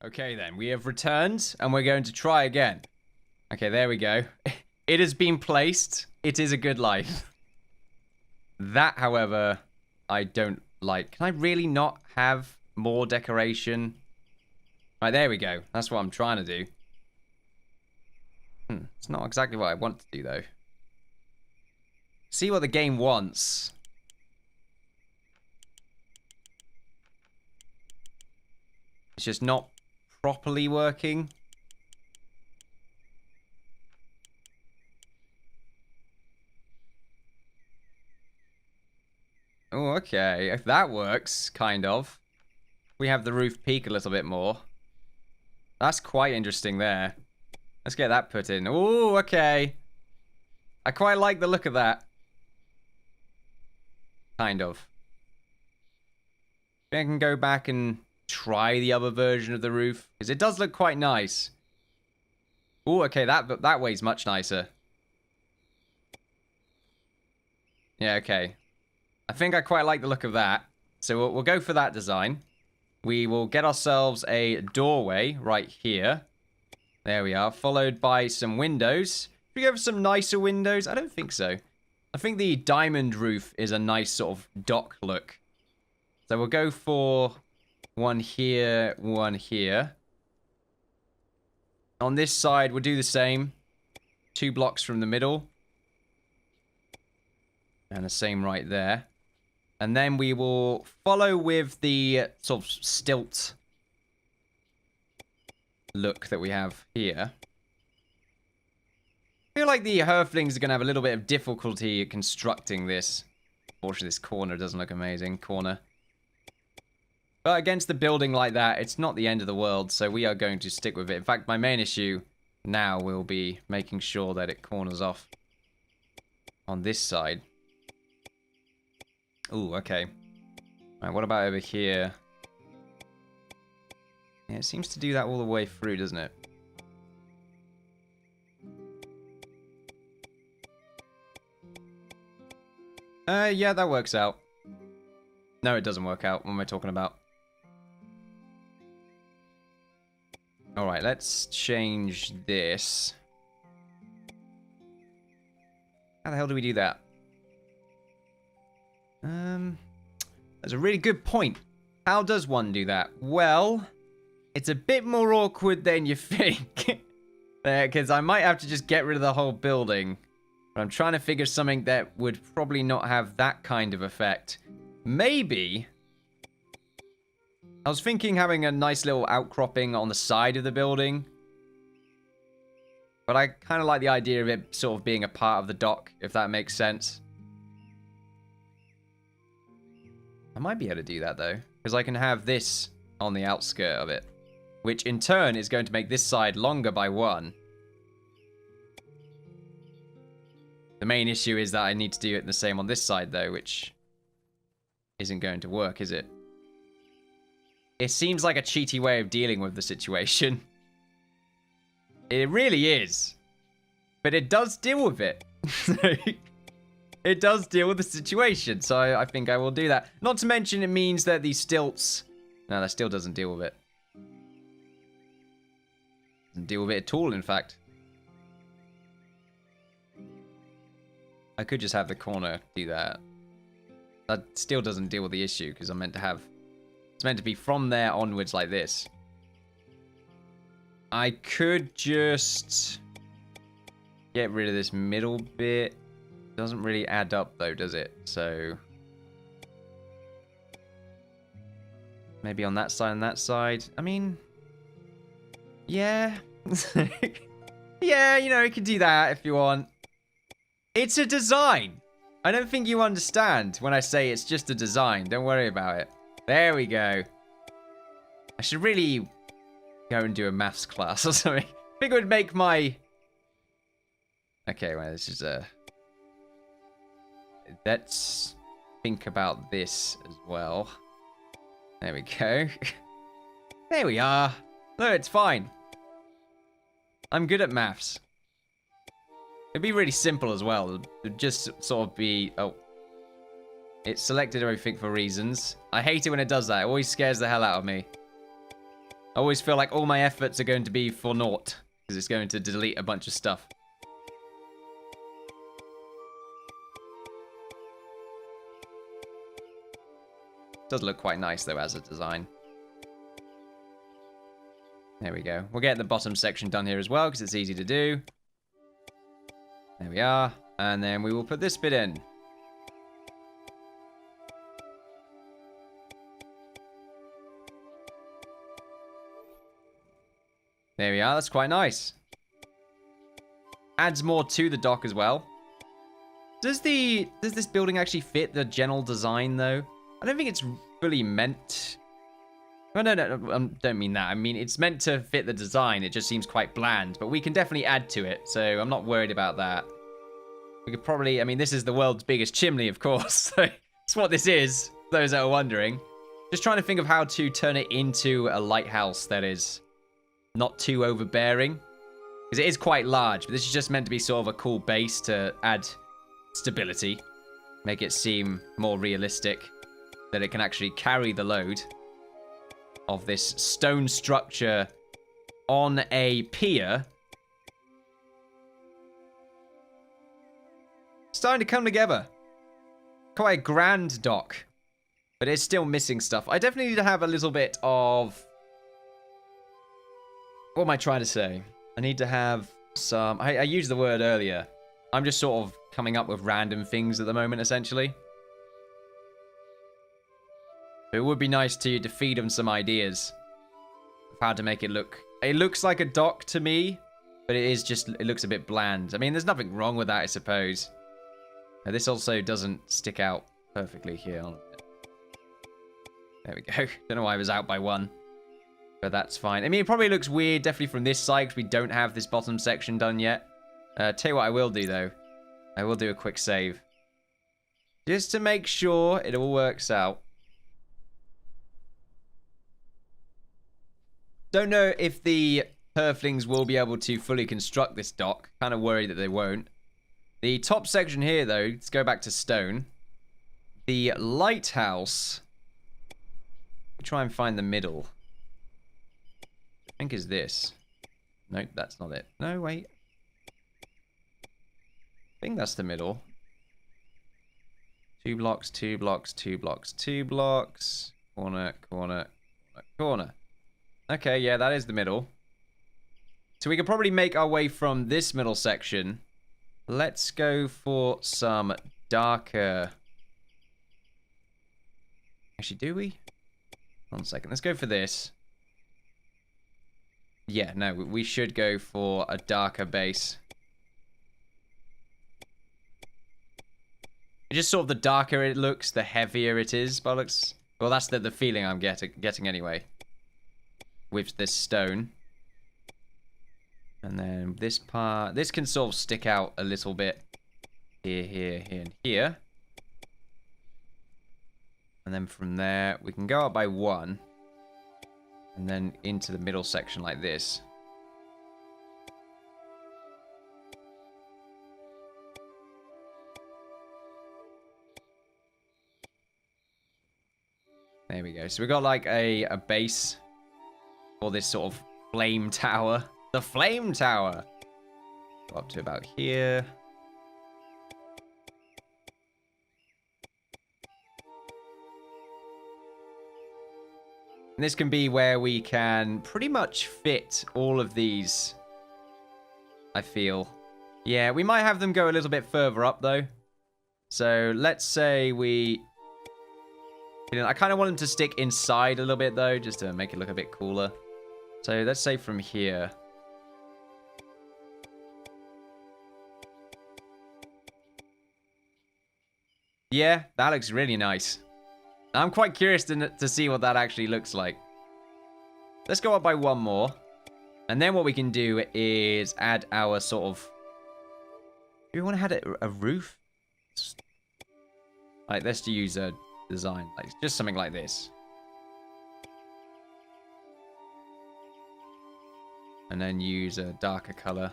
Okay then, we have returned and we're going to try again. Okay, there we go. It has been placed. It is a good life. That, however, I don't like. Can I really not have more decoration? Right, there we go. That's what I'm trying to do. It's not exactly what I want to do, though. See what the game wants. It's just not properly working. Oh, okay. If that works, kind of. We have the roof peak a little bit more. That's quite interesting there. Let's get that put in. Oh, okay. I quite like the look of that. Kind of. Maybe I can go back and try the other version of the roof, because it does look quite nice. Oh, okay, that way's much nicer. Yeah, okay. I think I quite like the look of that. So we'll go for that design. We will get ourselves a doorway right here. There we are, followed by some windows. Should we go for some nicer windows? I don't think so. I think the diamond roof is a nice sort of dock look. So we'll go for one here, one here. On this side, we'll do the same. 2 blocks from the middle. And the same right there. And then we will follow with the sort of stilt look that we have here. I feel like the Hearthlings are going to have a little bit of difficulty constructing this. Unfortunately, this corner doesn't look amazing. Corner. But against the building like that, it's not the end of the world, so we are going to stick with it. In fact, my main issue now will be making sure that it corners off on this side. Ooh, okay. Alright, what about over here? Yeah, it seems to do that all the way through, doesn't it? Yeah, that works out. No, it doesn't work out. What am I talking about? Alright, let's change this. How the hell do we do that? That's a really good point. How does one do that? Well, it's a bit more awkward than you think. Because I might have to just get rid of the whole building. But I'm trying to figure something that would probably not have that kind of effect. Maybe I was thinking having a nice little outcropping on the side of the building. But I kind of like the idea of it sort of being a part of the dock, if that makes sense. I might be able to do that, though. Because I can have this on the outskirt of it. Which, in turn, is going to make this side longer by 1. The main issue is that I need to do it the same on this side, though, which isn't going to work, is it? It seems like a cheaty way of dealing with the situation. It really is. But it does deal with it. It does deal with the situation, so I think I will do that. Not to mention it means that these stilts... No, that still doesn't deal with it. Doesn't deal with it at all, in fact. I could just have the corner do that. That still doesn't deal with the issue, because I'm meant to have... It's meant to be from there onwards like this. I could just get rid of this middle bit. Doesn't really add up, though, does it? So... Maybe on that side and that side. I mean... Yeah. Yeah, you know, you can do that if you want. It's a design. I don't think you understand when I say it's just a design. Don't worry about it. There we go. I should really go and do a maths class or something. I think it would make my... Okay, well, this is a... Let's think about this as well. There we go. There we are. No, it's fine. I'm good at maths. It'd be really simple as well. It'd just sort of be... Oh. It selected everything for reasons. I hate it when it does that. It always scares the hell out of me. I always feel like all my efforts are going to be for naught, because it's going to delete a bunch of stuff. Does look quite nice, though, as a design. There we go. We'll get the bottom section done here as well, because it's easy to do. There we are. And then we will put this bit in. There we are. That's quite nice. Adds more to the dock as well. Does this building actually fit the general design, though? I don't think it's fully meant... Well, no, don't mean that. I mean, it's meant to fit the design. It just seems quite bland. But we can definitely add to it, so I'm not worried about that. We could probably... I mean, this is the world's biggest chimney, of course. So that's what this is, those that are wondering. Just trying to think of how to turn it into a lighthouse that is not too overbearing. Because it is quite large, but this is just meant to be sort of a cool base to add stability. Make it seem more realistic. That it can actually carry the load of this stone structure on a pier. Starting to come together. Quite a grand dock. But it's still missing stuff. I definitely need to have a little bit of... What am I trying to say? I need to have some... I used the word earlier. I'm just sort of coming up with random things at the moment, essentially. It would be nice to feed them some ideas of how to make it look. It looks like a dock to me, but it looks a bit bland. I mean, there's nothing wrong with that, I suppose. Now, this also doesn't stick out perfectly here. There we go. Don't know why I was out by one, but that's fine. I mean, it probably looks weird, definitely from this side, because we don't have this bottom section done yet. Tell you what I will do, though. I will do a quick save. Just to make sure it all works out. Don't know if the Hearthlings will be able to fully construct this dock. Kind of worried that they won't. The top section here, though, let's go back to stone. The lighthouse. Try and find the middle. I think is this. Nope, that's not it. No, wait. I think that's the middle. 2 blocks, 2 blocks, 2 blocks, 2 blocks. Corner, corner, corner, corner. Okay, yeah, that is the middle. So we could probably make our way from this middle section. Let's go for some darker... Actually, do we? 1 second. Let's go for this. Yeah, no, we should go for a darker base. Just sort of the darker it looks, the heavier it is, bollocks. Well, that's the feeling I'm getting anyway. With this stone. And then this part... This can sort of stick out a little bit. Here, here, here, and here. And then from there, we can go up by 1. And then into the middle section like this. There we go. So we got like a base for this sort of flame tower. The flame tower! Go up to about here. And this can be where we can pretty much fit all of these, I feel. Yeah, we might have them go a little bit further up, though. So, let's say we... You know, I kind of want them to stick inside a little bit, though, just to make it look a bit cooler. So, let's say from here. Yeah, that looks really nice. I'm quite curious to see what that actually looks like. Let's go up by 1 more. And then what we can do is add our sort of... Do we want to add a roof? Like, let's use a design. Like, just something like this. And then use a darker color.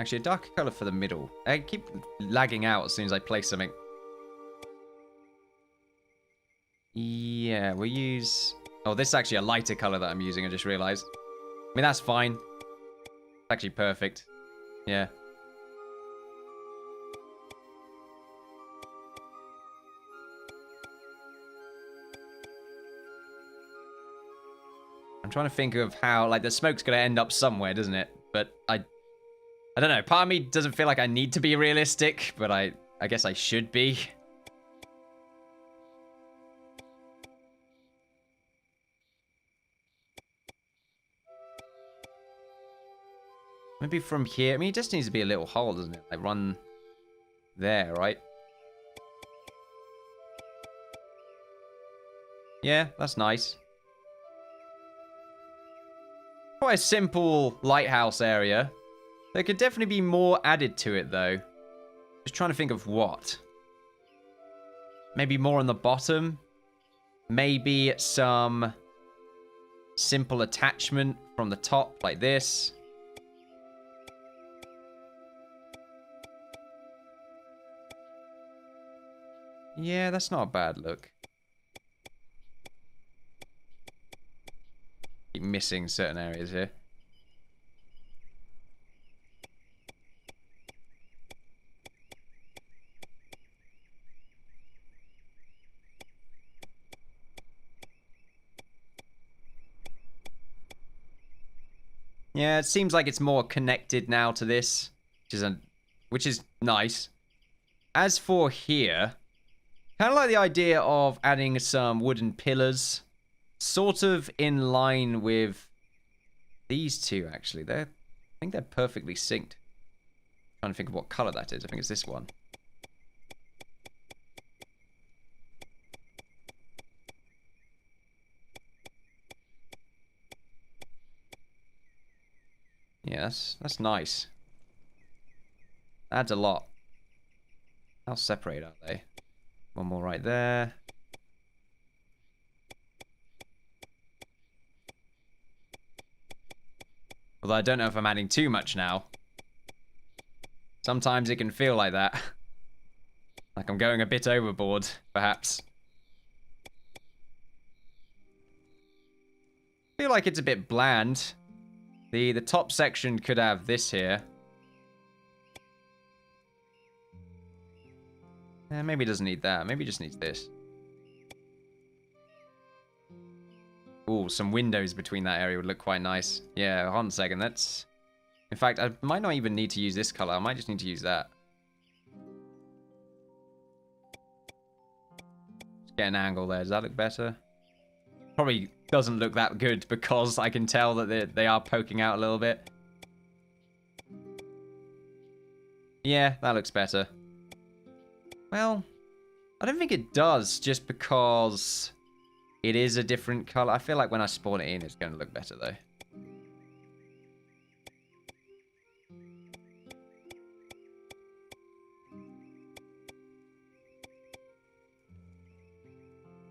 Actually, a darker color for the middle. I keep lagging out as soon as I place something. Yeah, Yeah, we'll use... Oh, this is actually a lighter color that I'm using, I just realized. I mean, that's fine. It's actually perfect. Yeah. I'm trying to think of how, like, the smoke's going to end up somewhere, doesn't it? But I don't know. Part of me doesn't feel like I need to be realistic, but I guess I should be. Maybe from here. I mean, it just needs to be a little hole, doesn't it? Like, run there, right? Yeah, that's nice. Quite a simple lighthouse area. There could definitely be more added to it, though. Just trying to think of what. Maybe more on the bottom. Maybe some simple attachment from the top, like this. Yeah, that's not a bad look. Keep missing certain areas here. Yeah, it seems like it's more connected now to this, which is nice. As for here, kind of like the idea of adding some wooden pillars, sort of in line with these two, actually. I think they're perfectly synced. Trying to think of what color that is. I think it's this one. Yeah, that's nice. Adds a lot. How separate are they? One more right there. Although I don't know if I'm adding too much now. Sometimes it can feel like that. Like I'm going a bit overboard, perhaps. I feel like it's a bit bland. The top section could have this here. Maybe it doesn't need that. Maybe it just needs this. Ooh, some windows between that area would look quite nice. Yeah, hold on a second. That's... In fact, I might not even need to use this color. I might just need to use that. Just get an angle there. Does that look better? Probably doesn't look that good because I can tell that they are poking out a little bit. Yeah, that looks better. Well, I don't think it does just because it is a different color. I feel like when I spawn it in, it's going to look better though.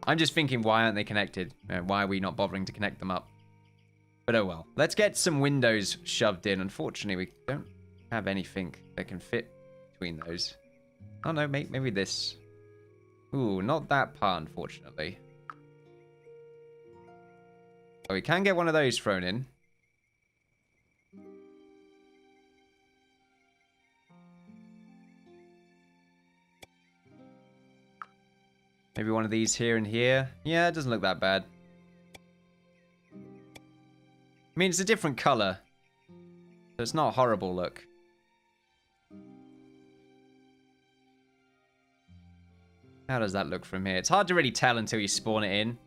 I'm just thinking, why aren't they connected? Why are we not bothering to connect them up? But oh well. Let's get some windows shoved in. Unfortunately, we don't have anything that can fit between those. Oh no, maybe this. Ooh, not that part, unfortunately. Oh, we can get one of those thrown in. Maybe one of these here and here. Yeah, it doesn't look that bad. I mean, it's a different color. So it's not a horrible look. How does that look from here? It's hard to really tell until you spawn it in.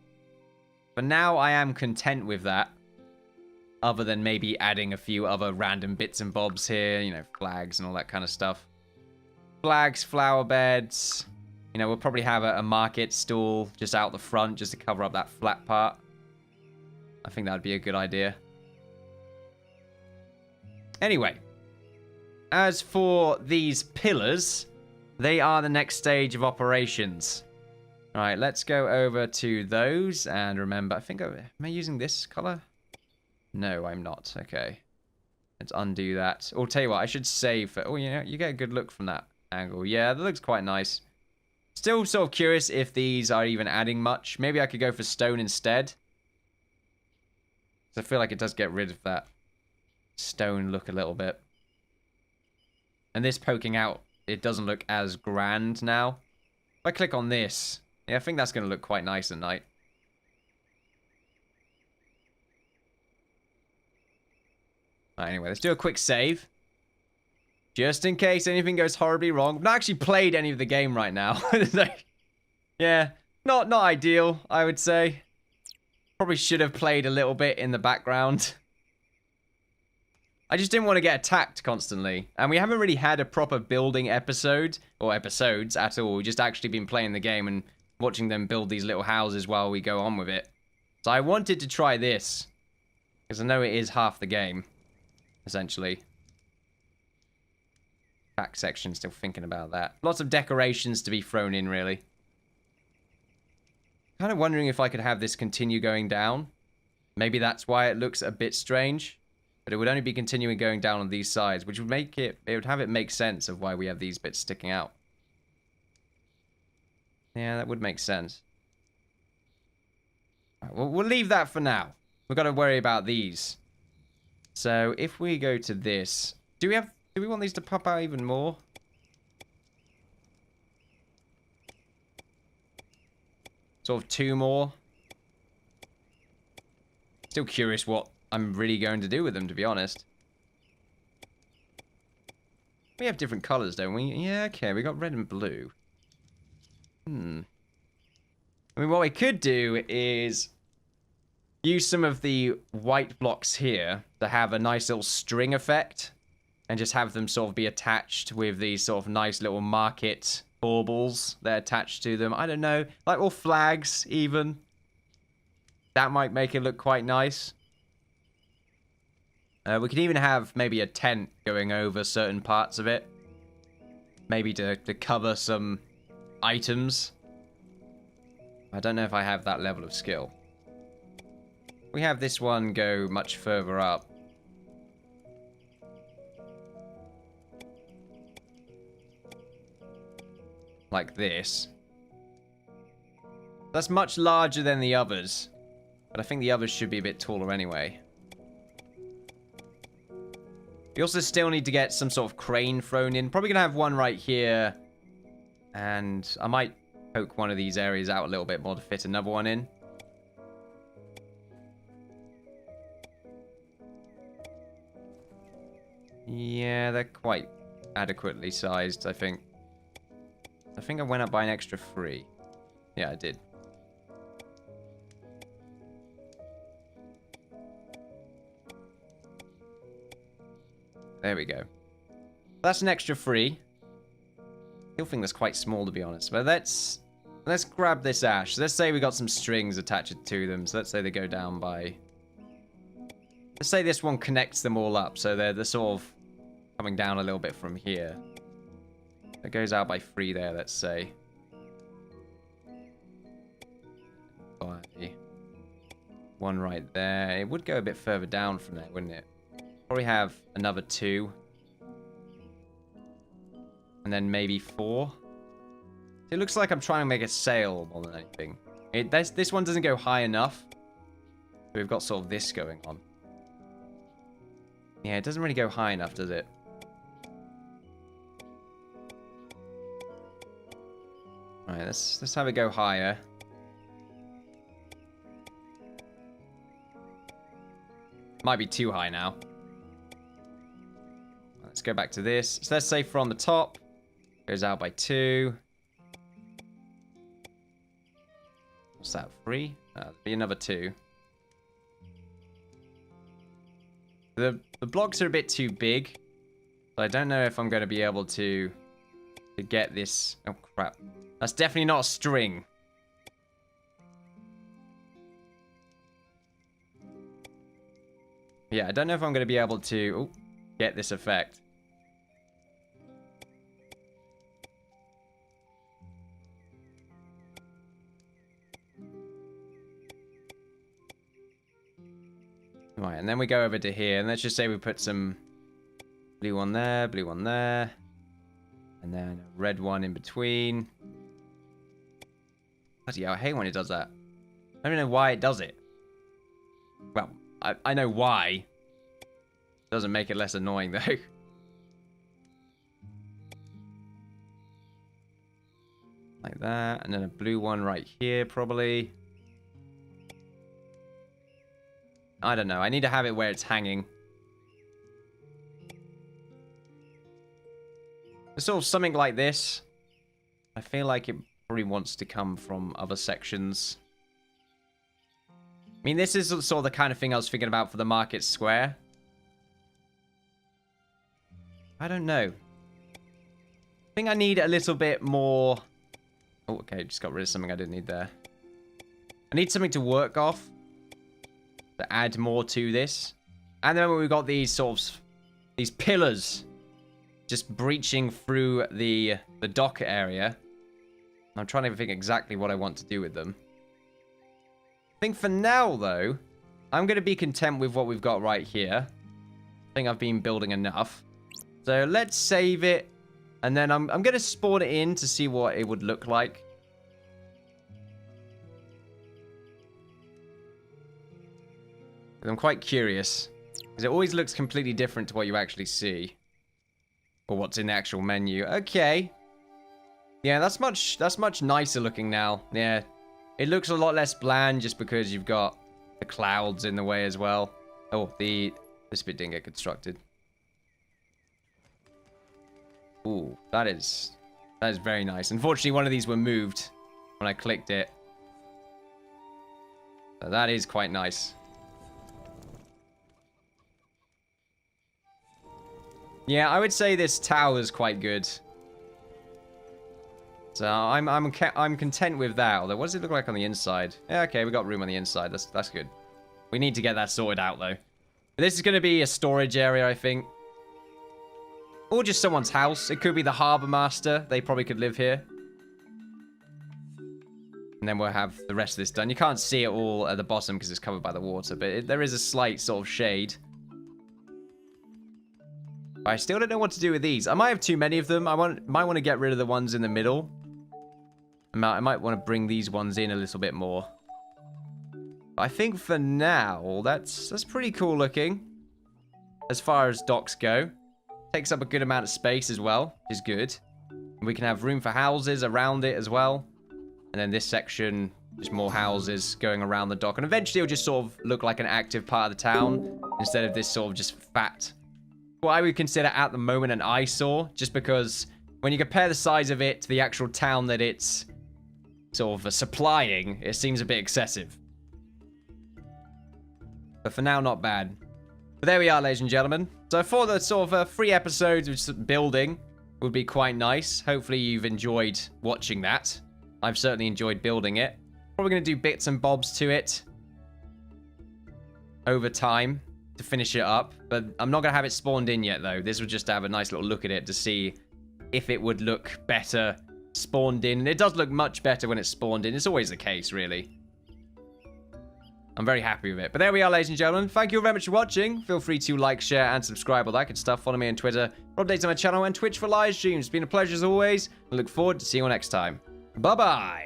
But now I am content with that. Other than maybe adding a few other random bits and bobs here. You know, flags and all that kind of stuff. Flags, flower beds. You know, we'll probably have a market stall just out the front just to cover up that flat part. I think that would be a good idea. Anyway. As for these pillars, they are the next stage of operations. Alright, let's go over to those. And remember, I think... Am I using this color? No, I'm not. Okay. Let's undo that. Or tell you what, I should save... Oh, you know, you get a good look from that angle. Yeah, that looks quite nice. Still sort of curious if these are even adding much. Maybe I could go for stone instead. So I feel like it does get rid of that stone look a little bit. And this poking out, it doesn't look as grand now. If I click on this, yeah, I think that's going to look quite nice at night. Right, anyway, let's do a quick save. Just in case anything goes horribly wrong. I've not actually played any of the game right now. Yeah, not ideal, I would say. Probably should have played a little bit in the background. I just didn't want to get attacked constantly. And we haven't really had a proper building episode, or episodes at all. We've just actually been playing the game and watching them build these little houses while we go on with it. So I wanted to try this, because I know it is half the game, essentially. Back section, still thinking about that. Lots of decorations to be thrown in, really. Kind of wondering if I could have this continue going down. Maybe that's why it looks a bit strange. But it would only be continuing going down on these sides, which would make it would have it make sense of why we have these bits sticking out. Yeah, that would make sense. Right, well, we'll leave that for now. We've got to worry about these. So if we go to this, do we want these to pop out even more? Sort of 2 more. Still curious what I'm really going to do with them, to be honest. We have different colors, don't we? Yeah, okay, we got red and blue. I mean, what we could do is use some of the white blocks here to have a nice little string effect. And just have them sort of be attached with these sort of nice little market baubles that are attached to them. I don't know, like all flags even. That might make it look quite nice. We could even have maybe a tent going over certain parts of it. Maybe to cover some items. I don't know if I have that level of skill. We have this one go much further up. Like this. That's much larger than the others. But I think the others should be a bit taller anyway. We also still need to get some sort of crane thrown in. Probably going to have one right here. And I might poke one of these areas out a little bit more to fit another one in. Yeah, they're quite adequately sized, I think. I think I went up by an extra 3. Yeah, I did. There we go. That's an extra 3. Still think that's quite small, to be honest. But let's grab this ash. Let's say we got some strings attached to them. So let's say they go down by... Let's say this one connects them all up. So they're sort of coming down a little bit from here. It goes out by 3 there, let's say. By 1 right there. It would go a bit further down from there, wouldn't it? Probably have another 2. And then maybe 4. It looks like I'm trying to make a sail more than anything. This one doesn't go high enough. So we've got sort of this going on. Yeah, it doesn't really go high enough, does it? Alright, let's have it go higher. Might be too high now. Let's go back to this. So let's say from the top. Goes out by 2. What's that? 3? There'll be another 2. The blocks are a bit too big. So I don't know if I'm going to be able to get this. Oh, crap. That's definitely not a string. Yeah, I don't know if I'm going to be able to get this effect. Right, and then we go over to here, and let's just say we put some blue one there, and then a red one in between. Bloody hell, I hate when it does that. I don't know why it does it. Well, I know why. It doesn't make it less annoying, though. Like that. And then a blue one right here, probably. I don't know. I need to have it where it's hanging. Sort of something like this. I feel like it probably wants to come from other sections. I mean, this is sort of the kind of thing I was thinking about for the market square. I don't know. I think I need a little bit more... Oh, okay, just got rid of something I didn't need there. I need something to work off. To add more to this. And then we've got these sort of... These pillars. Just breaching through the dock area. I'm trying to think exactly what I want to do with them. I think for now, though, I'm going to be content with what we've got right here. I think I've been building enough. So let's save it. And then I'm going to spawn it in to see what it would look like. I'm quite curious. Because it always looks completely different to what you actually see. Or what's in the actual menu. Okay. Yeah, that's much nicer looking now. Yeah. It looks a lot less bland just because you've got the clouds in the way as well. Oh, this bit didn't get constructed. Ooh, that is very nice. Unfortunately, one of these were moved when I clicked it. So that is quite nice. Yeah, I would say this tower is quite good. So I'm content with that. Although, what does it look like on the inside? Yeah, okay, we got room on the inside. That's good. We need to get that sorted out though. But this is going to be a storage area, I think, or just someone's house. It could be the harbor master. They probably could live here. And then we'll have the rest of this done. You can't see it all at the bottom because it's covered by the water, but there is a slight sort of shade. I still don't know what to do with these. I might have too many of them. I might want to get rid of the ones in the middle. I might want to bring these ones in a little bit more. I think for now, that's pretty cool looking. As far as docks go. Takes up a good amount of space as well, which is good. We can have room for houses around it as well. And then this section, just more houses going around the dock. And eventually it'll just sort of look like an active part of the town. Instead of this sort of just fat... What I would consider at the moment an eyesore, just because when you compare the size of it to the actual town that it's sort of supplying, it seems a bit excessive. But for now, not bad. But there we are, ladies and gentlemen. So I thought that sort of 3 episodes of just building would be quite nice. Hopefully you've enjoyed watching that. I've certainly enjoyed building it. Probably going to do bits and bobs to it over time to finish it up, but I'm not going to have it spawned in yet, though. This was just to have a nice little look at it to see if it would look better spawned in. And it does look much better when it's spawned in. It's always the case, really. I'm very happy with it. But there we are, ladies and gentlemen. Thank you very much for watching. Feel free to like, share, and subscribe, all that good stuff. Follow me on Twitter for updates on my channel and Twitch for live streams. It's been a pleasure as always. I look forward to seeing you all next time. Bye-bye.